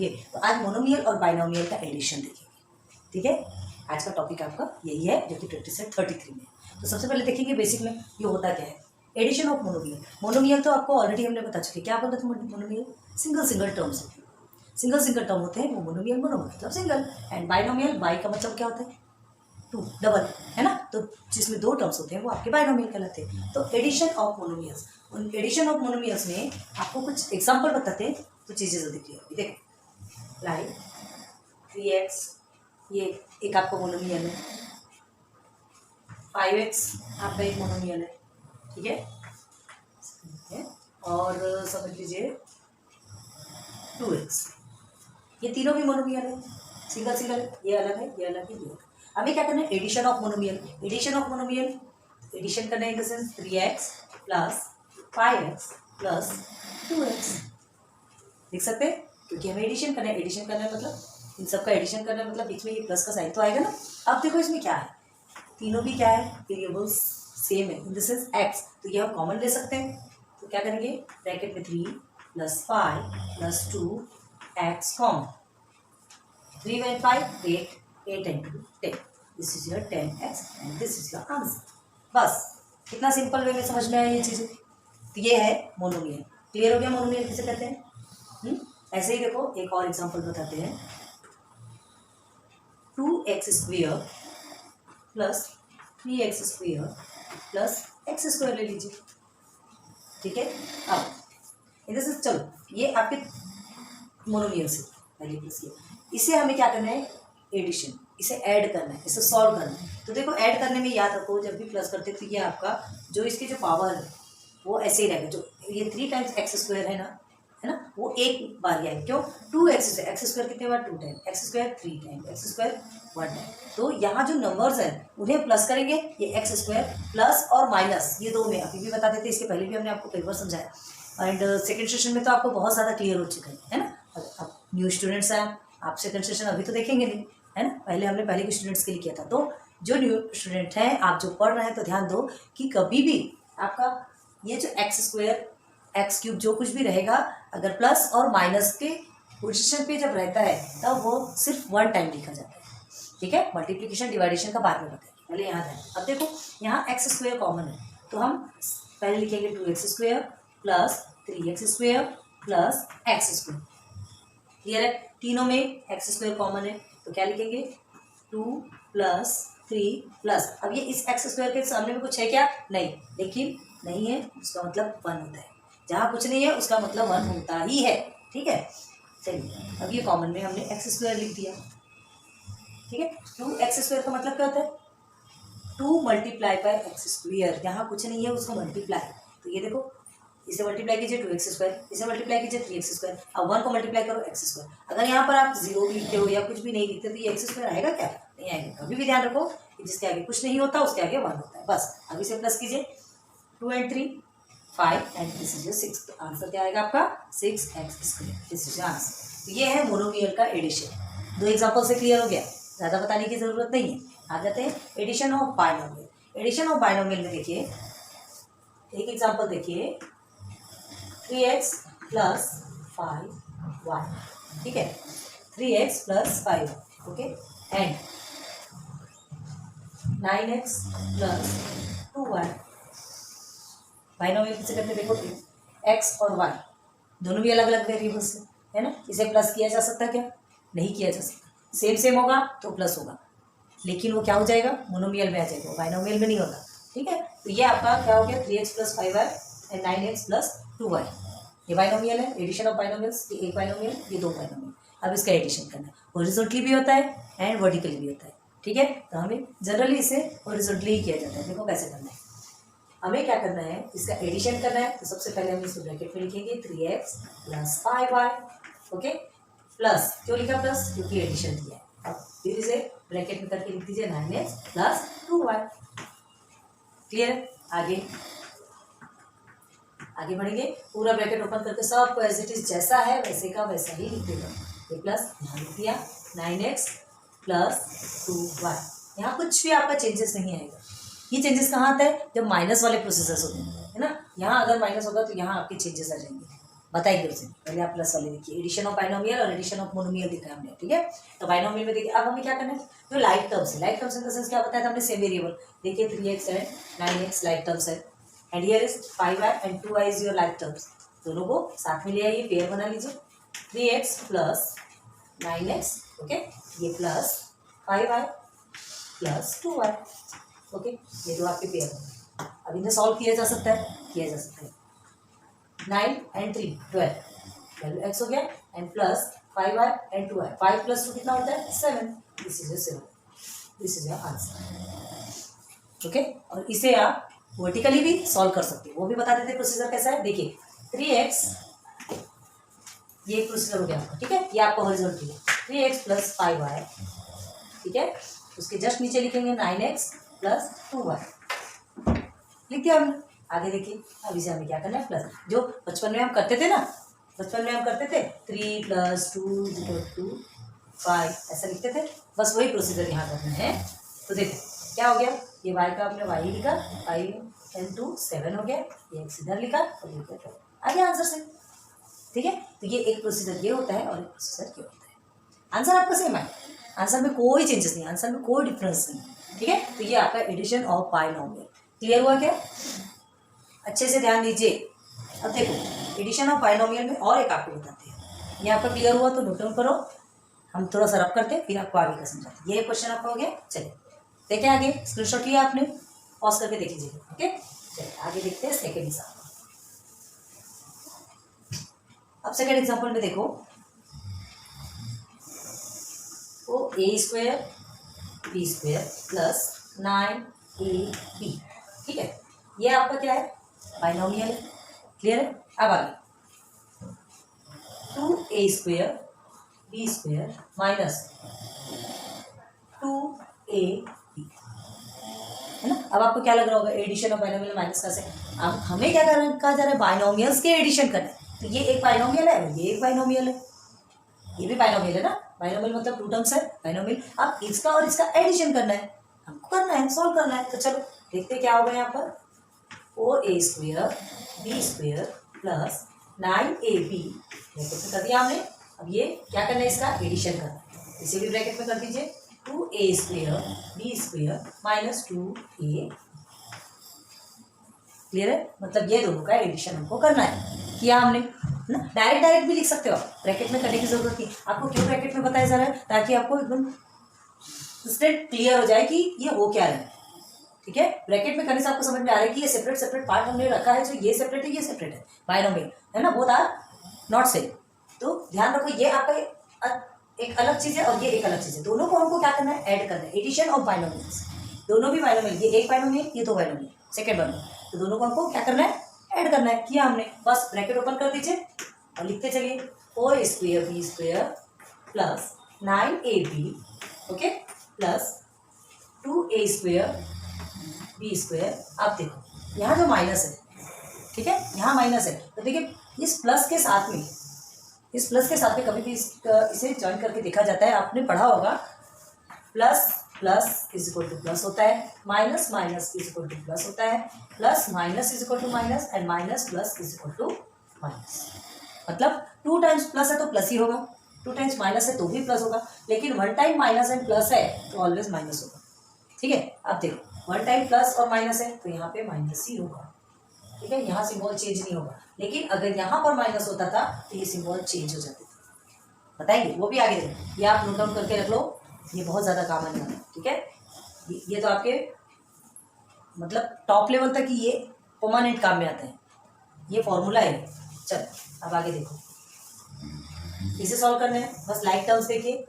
समझिए। तो आज मोनोमियल और बाइनोमियल का एडिशन देखेंगे, ठीक है। आज का टॉपिक आपका यही है जो कि प्रैक्टिस सेट 33 में। तो सबसे पहले देखेंगे बेसिक में ये होता क्या है, एडिशन ऑफ मोनोमियल। मोनोमियल तो आपको ऑलरेडी हमने बता चुके, क्या बोलते थे मोनोमियल, सिंगल टर्म्स होते हैं, सिंगल टर्म होते हैं वो मोनोमियल, मोनो मतलब सिंगल। एंड बाइनोमियल, बाई का मतलब क्या होता है, टू, डबल, है ना। तो जिसमें दो टर्म्स होते हैं वो आपके बाइनोमियल कहलाते हैं। तो एडिशन ऑफ मोनोमियल्स, उन एडिशन ऑफ मोनोमियल्स में आपको कुछ एग्जांपल बताते हैं तो चीज़ें जल्दी क्लियर होगी। देखो लाइक 3x, ये एक आपका मोनोमियल है, 5x आपका एक मोनोमियल है, ठीक है। और समझ लीजिए 2x, ये तीनों भी मोनोमियल है, सिंगल, ये अलग है, ये अलग है, ये अलग। हमें क्या करना है, addition of monomial. Addition of monomial, addition करना है in the sense 3x plus 5x plus 2x, देख सकते हैं, क्योंकि हमें एडिशन करना है। एडिशन करना है मतलब इन सबका एडिशन करना है, मतलब बीच में ये प्लस का साइन तो आएगा ना। अब देखो इसमें क्या है, तीनों भी क्या है, वेरिएबल्स सेम है इन द सेंस x, तो ये हम कॉमन ले सकते हैं। तो क्या करेंगे, ब्रैकेट में 3 plus 5 plus 2x common, 3 by 5 8, 8 into 10, this is your 10x and this is your answer. बस कितना सिंपल वे में समझ में आया ये चीज़ें। तो ये है मोनोमियल, क्लियर हो गया मोनोमियल किसे कहते हैं। ऐसे ही देखो एक और एग्जांपल बताते हैं, 2x² plus 3x² plus x² ले लीजिए, ठीक है। अब इधर से चलो, ये आपके मोनोमियल से पहले प्लस किया, इसे हमें क्या करना है, एडिशन, इसे ऐड करना है, इसे सॉल्व करना है। तो देखो ऐड करने में याद रखो, जब भी प्लस करते तो ये आपका जो इसकी जो पावर है वो ऐसे ही रहेगा, जो ये 3 टाइम्स x² है ना, वो एक बार आएगा। क्यों, 2x, x² कितने बार, 2 time, x² 3 time, x² 1 time. तो यहाँ जो नंबर्स हैं उन्हें प्लस करेंगे, ये x² प्लस और माइनस, ये दो में अभी भी बता देते, इसके पहले भी हमने आपको कई बार समझाया। एंड सेकेंड सेशन में तो आपको बहुत ज़्यादा क्लियर हो चुका है ना। अब न्यू स्टूडेंट्स हैं, आप सेकंड सेशन अभी तो देखेंगे नहीं, है ना, पहले के स्टूडेंट्स के लिए किया था। तो जो न्यू स्टूडेंट हैं, आप जो पढ़ रहे हैं, तो ध्यान दो कि कभी भी आपका ये जो x² x³ जो कुछ भी रहेगा, अगर प्लस और माइनस के पोजीशन पे जब रहता है तब वो सिर्फ 1 टाइम लिखा जाता है, ठीक है। मल्टीप्लिकेशन डिवाइडेशन का बाद में बताएंगे, पहले यहाँ है। अब देखो यहाँ x² कॉमन है, तो हम पहले लिखेंगे 2x² plus 3x² plus x², clear है। तीनों में x² कॉमन है, तो क्या लिखेंगे, 2 प्लस 3 प्लस, अब ये इस x² के सामने में कुछ है क्या, नहीं, लेकिन नहीं है उसका मतलब 1 होता है, जहाँ कुछ नहीं है उसका मतलब 1 होता ही है, ठीक है। चलिए अब ये कॉमन में हमने x² लिख दिया, ठीक है। 2x² का मतलब क्या होता है, 2 मल्टीप्लाई बाय x², यहाँ कुछ नहीं है उसका मल्टीप्लाई। तो ये देखो, इसे मल्टीप्लाई कीजिए 2x², इसे मल्टीप्लाई कीजिए 3x², अब 1 को मल्टीप्लाई करो x²। अगर यहाँ पर आप 0 भी लिखते हो या कुछ भी नहीं लिखते तो ये x² आएगा क्या, नहीं आएगा। कभी भी ध्यान रखो कि जिसके आगे कुछ नहीं होता उसके आगे 1 होता है, बस। अब इसे प्लस कीजिए, 2 and 3 5 and this is your 6, तो आंसर क्या आएगा आपका 6x², this is your answer. तो ये है मोनोमियल का एडिशन। 2 एग्जाम्पल से क्लियर हो गया, ज़्यादा बताने की जरूरत नहीं है। आ जाते हैं addition of binomial. Addition of binomial में देखिए एक एग्जाम्पल देखिए, 3x प्लस 5y, ठीक है, 3x plus 5y, okay, and 9x plus 2y। Binomial किसे कहते हैं, देखो x और y दोनों भी अलग अलग वेरिएबल्स है ना। इसे प्लस किया जा सकता है क्या, नहीं किया जा सकता। सेम होगा तो प्लस होगा, लेकिन वो क्या हो जाएगा, मोनोमियल में आ जाएगा, बाइनोमियल में नहीं होगा, ठीक है। तो ये आपका क्या हो गया, 3x plus 5y and 9x plus 2y, ये बाइनोमियल है। एडिशन ऑफ बाइनोमियल्स, ये एक बाइनोमियल, ये दो बाइनोमियल। अब इसका एडिशन करना है, हॉरिजॉन्टली भी होता है एंड वर्टिकली भी होता है, ठीक है। तो हमें जनरली इसे हॉरिजॉन्टली ही किया जाता है। देखो कैसे करना है, हमें क्या करना है, इसका एडिशन करना है। तो सबसे पहले हम इसको ब्रैकेट में लिखेंगे 3x plus 5y, okay, plus, क्यों लिखा प्लस, क्योंकि एडिशन दिया है। अब फिर इसे ब्रैकेट में करके लिख दीजिए 9x प्लस 2y, क्लियर। आगे बढ़ेंगे, पूरा ब्रैकेट ओपन करके सबको एज इट इज जैसा है वैसे का वैसा ही लिख देगा। ये प्लस यहाँ लिख दिया 9x प्लस 2y, यहाँ कुछ भी आपका चेंजेस नहीं आएगा। ये चेंजेस कहाँ आता है, जब माइनस वाले प्रोसेसर्स होते हैं, है ना। यहाँ अगर माइनस होगा तो यहाँ आपके चेंजेस आ जाएंगे, बताइए उसे, पहले आप प्लस वाले देखिए, एडिशन ऑफ बाइनोमियल और एडिशन ऑफ मोनोमियल देखा हमने, ठीक है। तो बाइनोमियल में देखिए अब हमें क्या करना है, जो लाइक टर्म्स है, like terms in the sense क्या बताया था हमने, सेम वेरिएबल। देखिए 3x and 9x like terms है, and here is 5y and 2y is your like terms. दोनों को साथ में ले आइए, पेयर बना लीजिए, 3x प्लस 9x, ओके, ये plus 5y plus 2y, okay, ये तो आपके पेयर है। अब इन्हें सॉल्व किया जा सकता है, किया जा सकता है। 9 एंड 3 12x हो गया, and plus 5y and 2y, 5 plus 2 कितना होता है 7, this is your 7, this is your answer, okay. और इसे आप वर्टिकली भी सॉल्व कर सकते हैं, वो भी बता देते हैं प्रोसीजर कैसा है। देखिए 3x, ये एक प्रोसीजर हो गया आपका, ठीक है, ये आपका हॉरिजॉन्टल है, 3x प्लस 5y, ठीक है। उसके जस्ट नीचे लिखेंगे 9x प्लस 2y, लिख दिया हमने। आगे देखिए, अब इसे हमें क्या करना है, प्लस, जो बचपन में हम करते थे ना, बचपन में हम करते थे 3 + 2 = 5, ऐसा लिखते थे, बस वही प्रोसीजर यहाँ करना है। तो देखो क्या हो गया, ये y का आपने y लिखा, 5 × 2 7 हो गया, ये x इधर लिखा और ये क्या आ गया आंसर से, ठीक है। तो ये एक प्रोसीजर ये होता है और एक प्रोसीजर ये होता है। आंसर आपका सेम है, आंसर में कोई चेंजेस नहीं, आंसर में कोई डिफरेंस नहीं, ठीक है। तो ये आपका एडिशन ऑफ बाइनोमियल, क्लियर हुआ क्या, अच्छे से ध्यान दीजिए। अब देखो एडिशन ऑफ बाइनोमियल में और एक आपको बताते हैं, ये आपका क्लियर हुआ तो नोट डाउन करो, हम थोड़ा सा रब करते हैं फिर आपको आगे का समझाते हैं। ये क्वेश्चन आपका हो गया, चलिए देखें आगे, स्क्रीनशॉट लिया आपने, पॉज करके देख लीजिएगा, ओके। चलिए आगे देखते हैं सेकेंड एग्जाम्पल। अब सेकेंड एग्जाम्पल में देखो, वो a² b² प्लस 9ab, ठीक है, ये आपका क्या है, बाइनोमियल है, क्लियर है। अब आगे 2a² b² माइनस 2ab, है ना। अब आपको क्या लग रहा होगा, एडिशन ऑफ बाइनोमियल माइनस का से, अब हमें क्या कहा जा रहा है, बाइनोमियल्स के एडिशन करना है। तो ये एक बाइनोमियल है, ये एक बाइनोमियल है, ये भी बाइनोमियल है ना, बाइनोमियल मतलब 2 टर्म्स है बाइनोमियल। अब इसका और इसका एडिशन करना है, हमको करना है, सॉल्व करना है। तो चलो देखते क्या होगा यहाँ पर, 4a² b² plus 9ab, bracket में कर दिया हमने। अब ये क्या करना है, इसका एडिशन करना है, इसे भी ब्रैकेट में कर दीजिए, 2a² b² minus 2a, clear है, मतलब ये दोनों का एडिशन हमको करना है, किया हमने ना। डायरेक्ट भी लिख सकते हो, ब्रैकेट में करने की जरूरत नहीं, आपको क्यों ब्रैकेट में बताया जा रहा है, ताकि आपको एकदम स्ट्रेट क्लियर हो जाए कि ये हो क्या रहा है, ठीक है। ब्रैकेट में करने से आपको समझ में आ रहा है कि ये सेपरेट सेपरेट पार्ट हमने रखा है, जो ये सेपरेट है, ये सेपरेट है, बाइनोमियल है ना, बोथ आर नॉट सेम। तो ध्यान रखो, ये आपका एक अलग चीज है और ये एक अलग चीज है, दोनों को हमको क्या करना है, ऐड करना है, एडिशन ऑफ बाइनोमियल्स, दोनों भी बाइनोमियल, ये एक बाइनोमियल, ये 2 बाइनोमियल, सेकेंड बाइनोमियल, तो दोनों को हमको क्या करना है, ऐड करना है, किया हमने। बस ब्रैकेट ओपन कर दीजिए और लिखते चलिए, 4a² b² plus 9ab, okay, plus 2a² b²। अब देखो यहाँ जो माइनस है, ठीक है, यहाँ माइनस है, तो देखिए इस प्लस के साथ में, इस प्लस के साथ में कभी भी इसे ज्वाइन करके देखा जाता है, आपने पढ़ा होगा, plus plus is equal to plus होता है, minus minus is equal to plus होता है, plus minus is equal to minus, and minus plus is equal to minus. मतलब 2 टाइम्स प्लस है तो प्लस ही होगा, 2 टाइम्स माइनस है तो भी प्लस होगा, लेकिन 1 टाइम माइनस एंड प्लस है तो ऑलवेज माइनस होगा, ठीक है। अब देखो 1 टाइम प्लस और माइनस है तो यहाँ पे माइनस ही होगा, ठीक है, यहाँ सिंबल चेंज नहीं होगा। लेकिन अगर यहाँ पर माइनस होता था तो ये सिंबल चेंज हो जाते थे, बताएंगे वो भी आगे देखो, ये आप नोट डाउन करके रख लो, ये बहुत ज़्यादा काम आने वाला है, ठीक है। ये तो आपके मतलब टॉप लेवल तक ये परमानेंट काम में आता है, ये फॉर्मूला है। चलो अब आगे देखो, इसे सॉल्व करना है, बस लाइक टर्म्स देखिए,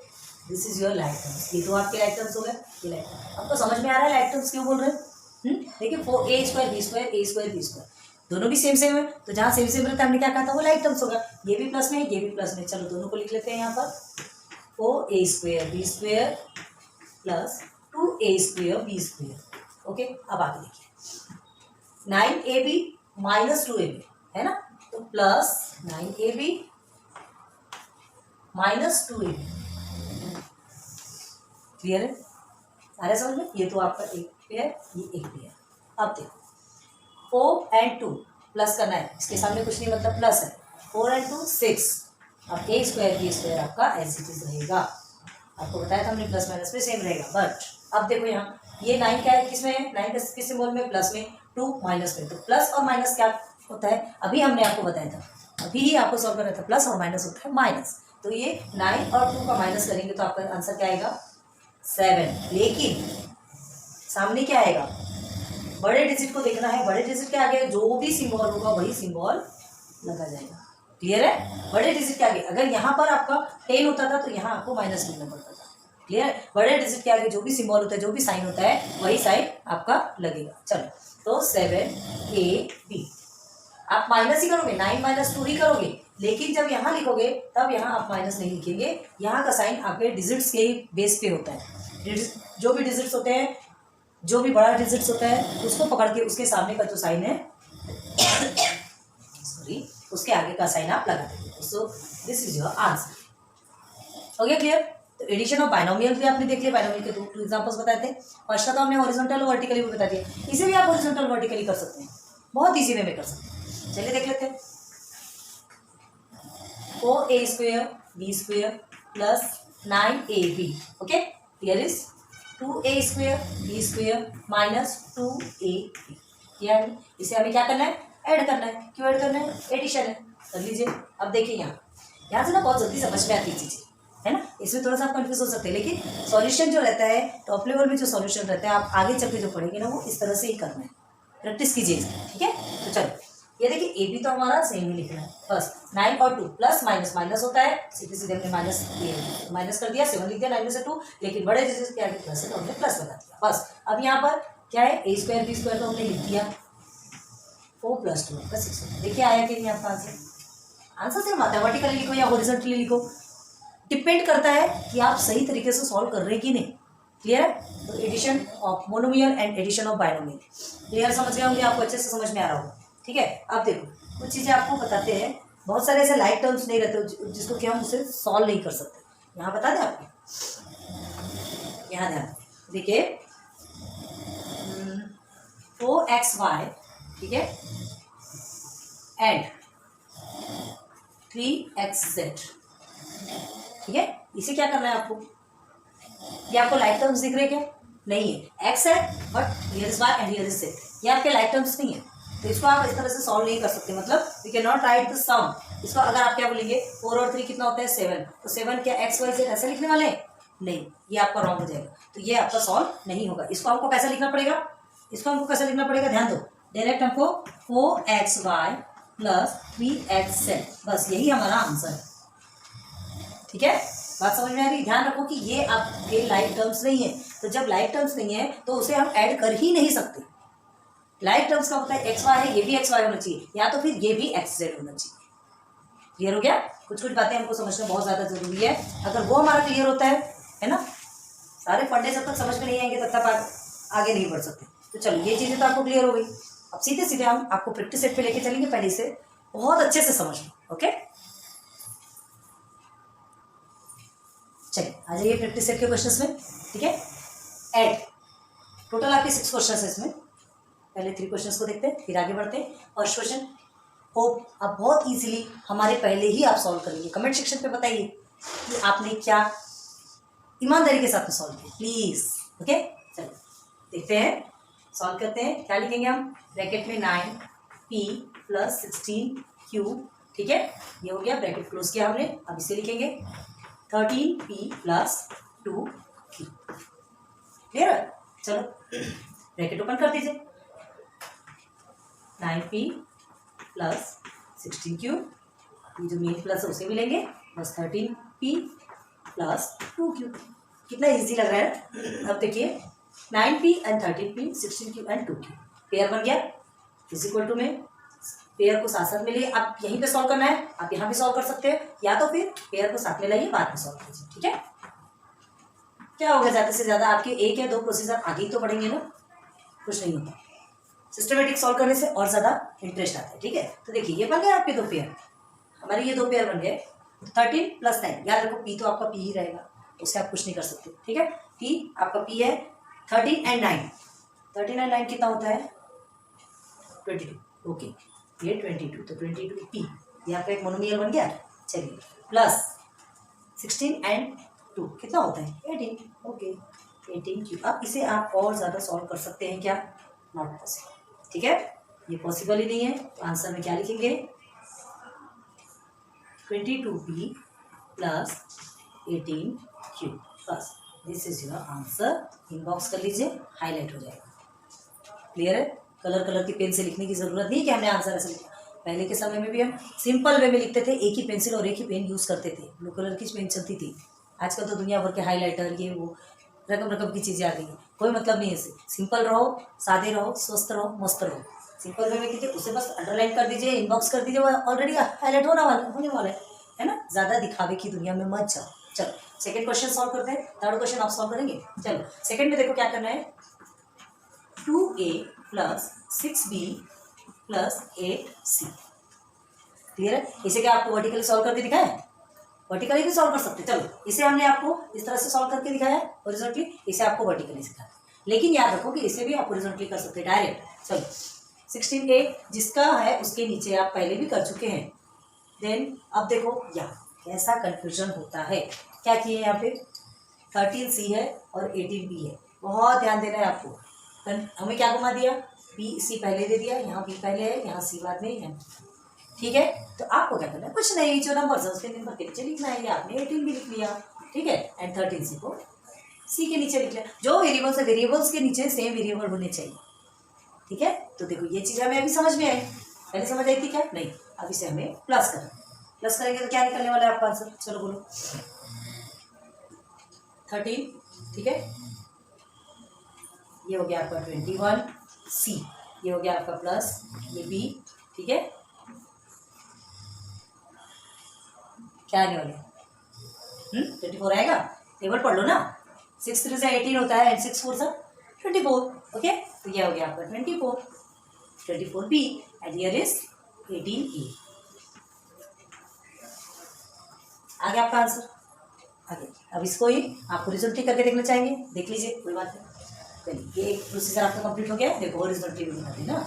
this is your like terms, ये तो आपके लाइक टर्म्स हो गए, ये लाइक टर्म्स। अब तो समझ में आ रहा है लाइक टर्म्स क्यों बोल रहे हैं, देखिए 4a² b² a² दोनों भी सेम सेम है, तो जहाँ सेम सेम रहता है हमने क्या कहा था, वो लाइक टर्म्स होगा, ये भी प्लस में है, ये भी प्लस में। चलो दोनों को लिख लेते हैं यहाँ पर, 4a² b² plus 2a² b², okay. अब आगे देखिए 9ab माइनस 2ab है ना, तो plus 9ab minus 2ab, clear है, आ रहा है समझ में। ये तो आपका एक पेयर, ये एक पेयर। अब देखो 4 and 2 प्लस करना है, इसके सामने कुछ नहीं मतलब प्लस है, 4 and 2 6। अब ए स्क्वायर बी स्क्वायर आपका एज इट इज रहेगा। आपको बताया था हमने प्लस माइनस में सेम रहेगा। बट अब देखो यहाँ ये 9 क्या है, किसमें है, 9 किस सिंबल में, प्लस में, 2 माइनस में। तो प्लस और माइनस क्या होता है, अभी हमने आपको बताया था, अभी ही आपको सॉल्व करना था। प्लस और माइनस होता है माइनस। तो ये 9 और 2 का माइनस करेंगे तो आपका आंसर क्या आएगा 7। लेकिन सामने क्या आएगा, बड़े डिजिट को देखना है, बड़े डिजिट के आगे जो भी सिंबल होगा वही सिंबल लगा जाएगा। क्लियर है, बड़े डिजिट के आगे अगर यहाँ पर आपका 10 होता था तो यहाँ आपको माइनस लिखना पड़ता था। क्लियर है, बड़े डिजिट के आगे जो भी सिंबल होता है, जो भी साइन होता है वही साइन आपका लगेगा। चलो तो 7AB आप माइनस ही करोगे, 9 माइनस 2 ही करोगे। लेकिन जब यहाँ लिखोगे तब यहाँ आप माइनस नहीं लिखेंगे, यहाँ का साइन आपके डिजिट्स के बेस पे होता है। जो भी डिजिट्स होते हैं, जो भी बड़ा डिजिट्स होता है उसको पकड़ के उसके सामने का जो साइन है सॉरी उसके आगे का साइन आप लगा देंगे। So this is your answer. हो गया क्लियर। तो एडिशन ऑफ बाइनोमियल भी आपने देख लिया, बाइनोमियल के टू एग्जांपल्स बताए थे। फर्स्ट का तो हमने हॉरिजॉन्टल और वर्टिकली भी बता दिया, इसे भी आप हॉरिजॉन्टल वर्टिकली कर सकते हैं, बहुत इजी वे में कर सकते हैं। चलिए देख लेते हैं। 4a² b² plus 9ab। Okay, here is 2a² b² minus 2ab। यानी इसे हमें क्या करना है, ऐड करना है। क्यों ऐड करना है, एडिशन है, कर लीजिए। अब देखिए यहाँ से ना बहुत जल्दी समझ में आती चीजें है ना, इसमें थोड़ा सा आप कंफ्यूज हो सकते हैं, लेकिन सॉल्यूशन जो रहता है टॉप लेवल में, जो सॉल्यूशन रहता है आप आगे चल के जो पढ़ेंगे ना वो इस तरह से ही करना है, प्रैक्टिस कीजिए। ठीक है, तो चलो ये देखिए ए बी तो हमारा सेम ही लिखना है। बस 9 और 2 प्लस माइनस माइनस होता है, सीधे सीधे हमने माइनस कर दिया, 7 लिख दिया 9 में से 2। लेकिन बड़े डिजिट के आगे प्लस है तो हमने प्लस लगा दिया। बस अब यहाँ पर क्या है, a² b² तो हमने लिख दिया, 4 + 2 आपका 6 होता है। देखिए आया कि नहीं आपका आंसर। आंसर सेम आता है, वर्टिकली लिखो या हॉरिजॉन्टली लिखो, डिपेंड करता है कि आप सही तरीके से सॉल्व कर रहे हैं कि नहीं। क्लियर है। तो addition of monomial and addition of binomial clear समझ गए होंगे, आपको अच्छे से समझ में आ रहा होगा। ठीक है, अब देखो कुछ चीज़ें आपको बताते हैं, बहुत सारे ऐसे लाइक टर्म्स नहीं रहते जिसको कि हम उसे सॉल्व नहीं कर सकते। यहाँ बता दें आपको, यहाँ ध्यान देखिए 4xy, ठीक है, एंड 3xz। ठीक है, इसे क्या करना है आपको, ये आपको लाइक टर्म्स दिख रहे क्या, नहीं है, x है but here is y and here is z, ये आपके लाइक टर्म्स नहीं है, तो इसको आप इस तरह से सॉल्व नहीं कर सकते। मतलब we can not write the sum. इसको अगर आप क्या बोलेंगे 4 और 3 कितना होता है 7, तो 7 क्या x y z ऐसे लिखने वाले हैं, नहीं, ये आपका रॉन्ग हो जाएगा, तो ये आपका सॉल्व नहीं होगा। इसको हमको कैसे लिखना पड़ेगा, इसको हमको कैसे लिखना पड़ेगा, ध्यान दो, डायरेक्ट हमको 4xy प्लस 3xz, बस यही हमारा आंसर है। ठीक है, बात समझ में आ रही। ध्यान रखो कि ये आपके लाइक टर्म्स नहीं है, तो जब लाइक टर्म्स नहीं है तो उसे हम ऐड कर ही नहीं सकते। लाइक टर्म्स का होता है xy है, ये भी xy होना चाहिए, या तो फिर ये भी xz होना चाहिए। क्लियर हो गया। कुछ कुछ बातें हमको समझना बहुत ज्यादा जरूरी है, अगर वो हमारा क्लियर होता है ना, सारे फंडे जब तक समझ में नहीं आएंगे तब तक आप आगे नहीं बढ़ सकते। तो चलो ये चीजें तो आपको क्लियर हो गई। अब सीधे सीधे हम आपको प्रैक्टिस सेट पे लेके चलेंगे, पहले इसे बहुत अच्छे से समझ लो। ओके, चलिए आ जाइए प्रैक्टिस सेट के क्वेश्चंस में। ठीक है, ऐड टोटल आपके 6 क्वेश्चन है इसमें, पहले 3 क्वेश्चंस को देखते हैं फिर आगे बढ़ते हैं। फर्स्ट क्वेश्चन होप आप बहुत इजीली हमारे पहले ही आप सॉल्व करेंगे। कमेंट सेक्शन पे बताइए कि आपने क्या ईमानदारी के साथ में सॉल्व किया प्लीज। ओके, चलो देखते हैं, सॉल्व करते हैं। क्या लिखेंगे हम, ब्रैकेट में 9p + 16q। ठीक है, ये हो गया, ब्रैकेट क्लोज किया हमने। अब इसे लिखेंगे 13p + 2q। क्लियर है, चलो ब्रैकेट ओपन कर दीजिए, 9p + 16q, ये जो मेन प्लस है उसे भी लेंगे, बस 13p + 2q। कितना इजी लग रहा है। अब देखिए 9p and 13p, 16q and 2q, pair बन गया। इज इक्वल टू में पेयर को साथ साथ में लिए, आप यहीं पे सॉल्व करना है, आप यहाँ भी सॉल्व कर सकते हैं, या तो फिर पेयर को साथ में लाइए बाद में सॉल्व कीजिए। ठीक है, क्या होगा, ज्यादा से ज्यादा आपके 1 या 2 प्रोसीजर आगे ही तो बढ़ेंगे ना, कुछ नहीं होता। सिस्टमेटिक सॉल्व करने से और ज्यादा इंटरेस्ट आता है। ठीक है, तो देखिए ये बन गए आपके 2 पेयर, हमारे ये 2 पेयर बन गए। 13 + 9, याद रखो p तो आपका p ही रहेगा, उससे आप कुछ नहीं कर सकते। ठीक है, p आपका p है, 13 एंड 9, 13 एंड 9 कितना होता है 22। ओके, ये 22, तो 22p ये आपका एक मोनोमियल बन गया। चलिए प्लस 16 एंड 2 कितना होता है 18। Okay 18 cube. अब इसे आप और ज़्यादा सॉल्व कर सकते हैं क्या? Not possible. ठीक है, ये पॉसिबल ही नहीं है। तो आंसर में क्या लिखेंगे 22b प्लस 18 क्यूब। बस this is your answer. Inbox कर लीजिए, हाईलाइट हो जाएगा। क्लियर है? कलर की पेन से लिखने की जरूरत नहीं कि हमने आंसर ऐसे लिखा। पहले के समय में भी हम सिंपल वे में लिखते थे, एक ही पेंसिल और एक ही पेन यूज़ करते थे, ब्लू कलर की पेन चलती थी। आजकल तो दुनिया भर के हाईलाइटर ये वो रकम की चीज़ें आ गई हैं। कोई मतलब नहीं है इससे। सिंपल रहो, सादे रहो, स्वस्थ रहो, मस्त रहो। सिंपल वे में कीजिए, उसे बस अंडरलाइन कर दीजिए, इनबॉक्स कर दीजिए, वो ऑलरेडी हाईलाइट होने वाला है ना। ज़्यादा दिखावे की दुनिया में मत जाओ। चलो सेकंड क्वेश्चन सॉल्व करते हैं। थर्ड क्वेश्चन आप सॉल्व करेंगे। चलो सेकंड में देखो क्या करना है। 2a plus 6b plus 8c। Clear है? इसे क्या आपको वर्टिकली सॉल्व करके दिखाया है? वर्टिकली भी सॉल्व कर सकते। चलो इसे हमने आपको इस तरह से सॉल्व करके दिखाया है हॉरिजॉन्टली, इसे आपको वर्टिकली सिखाया। लेकिन याद रखो कि इसे भी आप हॉरिजॉन्टली कर सकते हैं डायरेक्ट। चलो 16a जिसका है उसके नीचे आप पहले भी कर चुके हैं। देन अब देखो यहाँ कैसा कन्फ्यूजन होता है। क्या किए यहाँ पे 13c है और 18b है। बहुत ध्यान देना है आपको। हमें क्या घुमा दिया, बी सी पहले दे दिया, यहाँ बी पहले है, यहाँ सी बाद में है। ठीक है, तो आपको क्या करना है, कुछ नहीं, जो नंबर है उसके नंबर के नीचे लिखना है। ये आपने 18 भी लिख लिया, ठीक है, एंड 13c को सी के नीचे लिख लिया। जो वेरिएबल्स है वेरिएबल्स के नीचे सेम वेरिएबल होने चाहिए। ठीक है, तो देखो ये चीज़ हमें अभी समझ में आई। पहले समझ आई थी क्या? नहीं। अब इसे हमें प्लस करना है। प्लस करेंगे तो क्या निकलने वाला है आपका आंसर? चलो बोलो 13। ठीक है, ये हो गया आपका 21c, ये हो गया आपका प्लस ये b। ठीक है, क्या आने वाले 24 आएगा। टेबल पढ़ लो ना। 6 3 से 18 होता है एंड 6 4 से 24। ओके, तो ये हो गया आपका 24b and here is 18a। आ गया आपका आंसर। आगे अब इसको ही आप हॉरिजॉन्टली करके देखना चाहेंगे, देख लीजिए, कोई बात नहीं। चलिए ये एक प्रोसीजर आपका कंप्लीट हो गया। देखो हॉरिजॉन्टली भी बनाते हैं ना,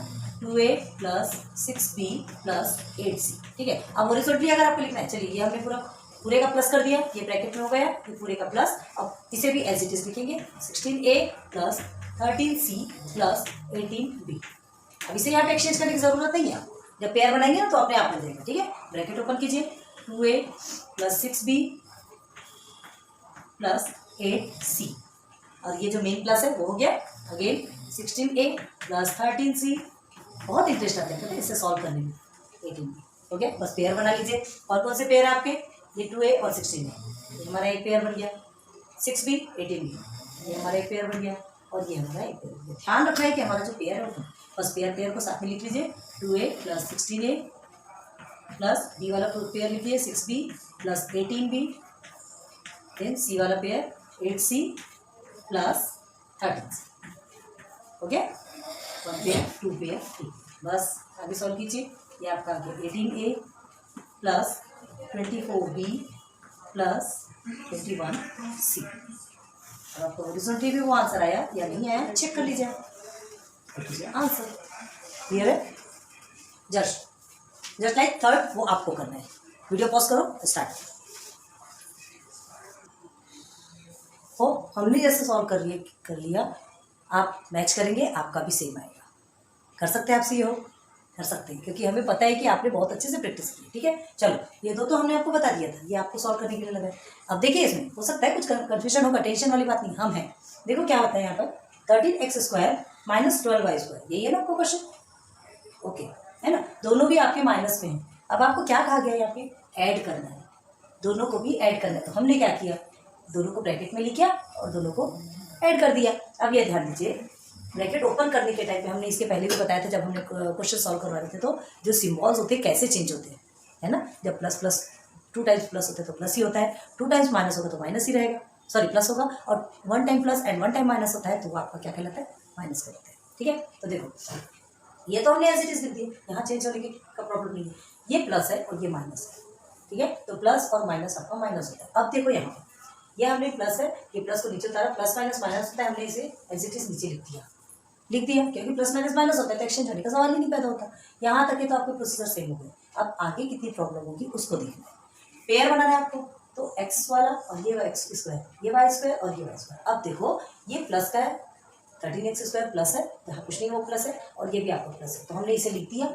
2a plus 6b plus 8c। ठीक है, अब हॉरिजॉन्टली अगर आपको लिखना है, चलिए ये हमने पूरे का प्लस कर दिया, ये ब्रैकेट में हो गया, ये पूरे का प्लस। अब इसे भी एज इट इज लिखेंगे 16a plus 13c plus 18b। अब इसे यहाँ पे एक्सचेंज करने की जरूरत नहीं है। जब पेयर बनाएंगे ना तो अपने आप मिल जाएगा। ठीक है, ब्रैकेट ओपन कीजिए, 2a plus 6b plus 8c, और ये जो मेन प्लस है वो हो गया अगेन 16a प्लस 13c। बहुत इंटरेस्ट आता है पता है इससे सॉल्व करने में। 18 ओके, बस पेयर बना लीजिए। और कौन से पेयर है आपके? ये 2a और 16a, ये हमारा एक पेयर बन गया। 6b 18b, ये हमारा एक पेयर बन गया, और ये हमारा एक पेयर बन गया। ध्यान रखना है कि हमारा जो पेयर है वो बस पेयर को साथ में लिख लीजिए। 2a plus 16a plus b वाला पेयर लिखिए 6b प्लस 18b, देन सी वाला pair 8c plus 13c। Okay, 1 pair 2 pair 3। बस आगे सॉल्व कीजिए। ये आपका आ गया 18a plus 24b plus 21c। अब आपको हॉरिजॉन्टली भी वो आंसर आया या नहीं आया चेक कर लीजिए आंसर। क्लियर है? जस्ट लाइक थर्ड वो आपको करना है। वीडियो पॉज करो, स्टार्ट हो। हमने जैसे सॉल्व कर लिया, आप मैच करेंगे, आपका भी सेम आएगा। कर सकते हैं आपसे, ये हो कर सकते हैं, क्योंकि हमें पता है कि आपने बहुत अच्छे से प्रैक्टिस की। ठीक है, चलो ये दो तो हमने आपको बता दिया था, ये आपको सॉल्व करने के लिए लगा है। अब देखिए इसमें हो सकता है कुछ कन्फ्यूजन होगा, टेंशन वाली बात नहीं, हम हैं। देखो क्या होता है यहाँ पर 13x² माइनस 12y², यही है ना आपको क्वेश्चन। ओके, है ना, दोनों भी आपके माइनस में हैं। अब आपको क्या कहा गया यहाँ पे? ऐड करना है, दोनों को भी ऐड करना है। तो हमने क्या किया, दोनों को ब्रैकेट में लिखा और दोनों को ऐड कर दिया। अब ये ध्यान दीजिए, ब्रैकेट ओपन करने के टाइम पे हमने इसके पहले भी बताया था, जब हमने क्वेश्चन सॉल्व करवा रहे थे, तो जो सिम्बॉल्स होते हैं कैसे चेंज होते हैं, है ना। जब प्लस प्लस 2 टाइम्स प्लस होता है तो प्लस ही होता है, 2 टाइम्स माइनस होगा तो माइनस ही रहेगा, सॉरी प्लस होगा, और 1 time plus and 1 time minus होता है तो वो आपका क्या कहलाता है? माइनस कहलाता है। ठीक है, तो देखो ये तो हमने एज इट इज लिख दिया, यहाँ चेंज होने का प्रॉब्लम नहीं है। ये प्लस है और ये माइनस है, ठीक है, तो प्लस और माइनस आपका माइनस होता है। अब देखो यहाँ ये हमने प्लस है, ये प्लस को नीचे उतारा, प्लस माइनस माइनस होता है, हमने इसे एज इट इज नीचे लिख दिया, क्योंकि प्लस माइनस माइनस होता है तो एक्सचेंज होने का सवाल ही नहीं पैदा होता। यहाँ तक के तो आपके प्रोसीजर सेम हो गए। अब आगे कितनी प्रॉब्लम होगी उसको देखना है। पेयर बनाना है आपको, तो x वाला और ये एक्स स्क्वायर, ये वाई स्क्वायर और ये वाई स्क्वायर। अब देखो ये प्लस का है, 13x² प्लस है, यहाँ कुछ नहीं वो प्लस है, और ये भी आपका प्लस है, तो हमने इसे लिख दिया।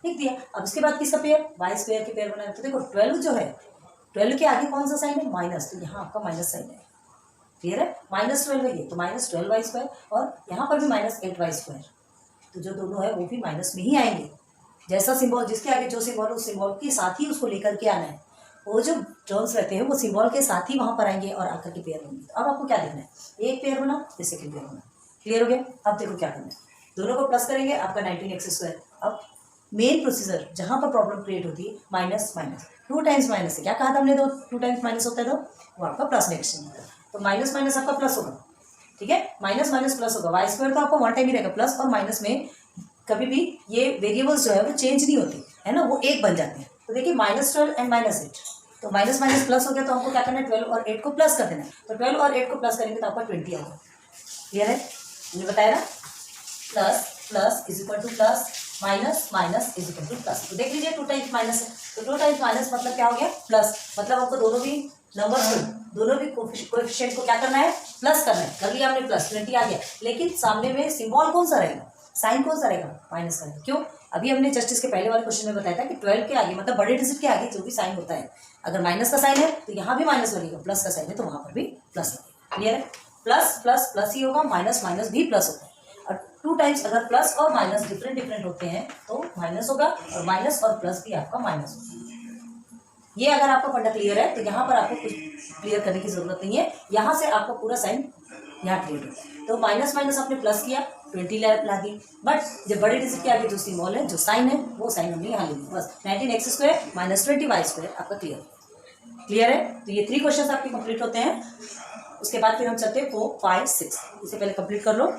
अब इसके बाद किसका पेयर, वाई स्क्वायर के पेयर बनाना है। तो देखो 12 जो है, 12 के आगे कौन सा साइन है, माइनस, तो यहाँ आपका माइनस साइन है। क्लियर है, -12 है ये, तो -12y², और यहाँ पर भी -8y², तो जो दोनों है वो भी माइनस में ही आएंगे। जैसा सिंबल, जिसके आगे जो सिंबल है उस सिंबल के साथ ही उसको लेकर के आना है। वो जो टर्म्स रहते हैं वो सिंबल के साथ ही वहां पर आएंगे और आकर के पेयर होंगे। तो अब आपको क्या देखना है, एक पेयर बना, फिर सेकंड पेयर बना। क्लियर हो गया। अब देखो क्या करना है, दोनों को प्लस करेंगे, आपका 19x²। अब मेन प्रोसीजर जहां पर प्रॉब्लम क्रिएट होती है, माइनस माइनस, 2 टाइम्स माइनस है, क्या कहा था हमने, 2 टाइम्स माइनस होता है तो वो आपका प्लस में एक्सचेंज होता है, तो माइनस माइनस आपका प्लस होगा। ठीक है, माइनस माइनस प्लस होगा, y² तो आपका 1 टाइम ही रहेगा, प्लस और माइनस में कभी भी ये वेरिएबल्स जो है वो चेंज नहीं होती है ना, वो एक बन जाते हैं। तो देखिए -12 एंड -8, तो माइनस माइनस प्लस हो गया, तो हमको क्या करना है, 12 और 8 को प्लस कर देना है। तो 12 और 8 को प्लस करेंगे तो आपका 20 आएगा। क्लियर है, मैंने बताया ना, plus plus is equal to plus, minus minus is equal to plus. तो देख लीजिए 2 टाइम्स माइनस है, तो 2 टाइम्स माइनस मतलब क्या हो गया, प्लस, मतलब आपको दोनों भी नंबर दोनों भी कोएफिशिएंट को क्या करना है, प्लस करना है। कर लिया हमने प्लस, 20 आ गया, लेकिन सामने में सिंबल कौन सा रहेगा, साइन कौन सा रहेगा, माइनस का। क्यों, अभी हमने जस्ट इसके पहले वाले क्वेश्चन में बताया था कि 12 के आगे, मतलब बड़े डिजिट के आगे जो भी साइन होता है, अगर माइनस का साइन है तो यहाँ भी माइनस लगेगा, प्लस का साइन है तो वहां पर भी प्लस लगेगा। क्लियर है, प्लस प्लस प्लस ही होगा, माइनस माइनस भी प्लस होता है। और 2 टाइम्स अगर प्लस और माइनस डिफरेंट होते हैं तो माइनस होगा, और माइनस और प्लस भी आपका माइनस होगा। ये अगर आपका फंडा क्लियर है तो यहाँ पर आपको कुछ क्लियर करने की जरूरत नहीं है, यहाँ से आपका पूरा साइन यहाँ क्लियर होता है। तो माइनस माइनस आपने प्लस किया, 20 ला दी, बट जब बड़े डिजिट के आगे जो सिंबल है, जो साइन है, वो साइन हमने यहाँ ले लिया, बस 19x² - 20y² आपका क्लियर है। तो ये 3 क्वेश्चन आपके कंप्लीट होते हैं। उसके बाद फिर हम चलते हैं 4, 5, 6। इससे पहले कंप्लीट कर लो।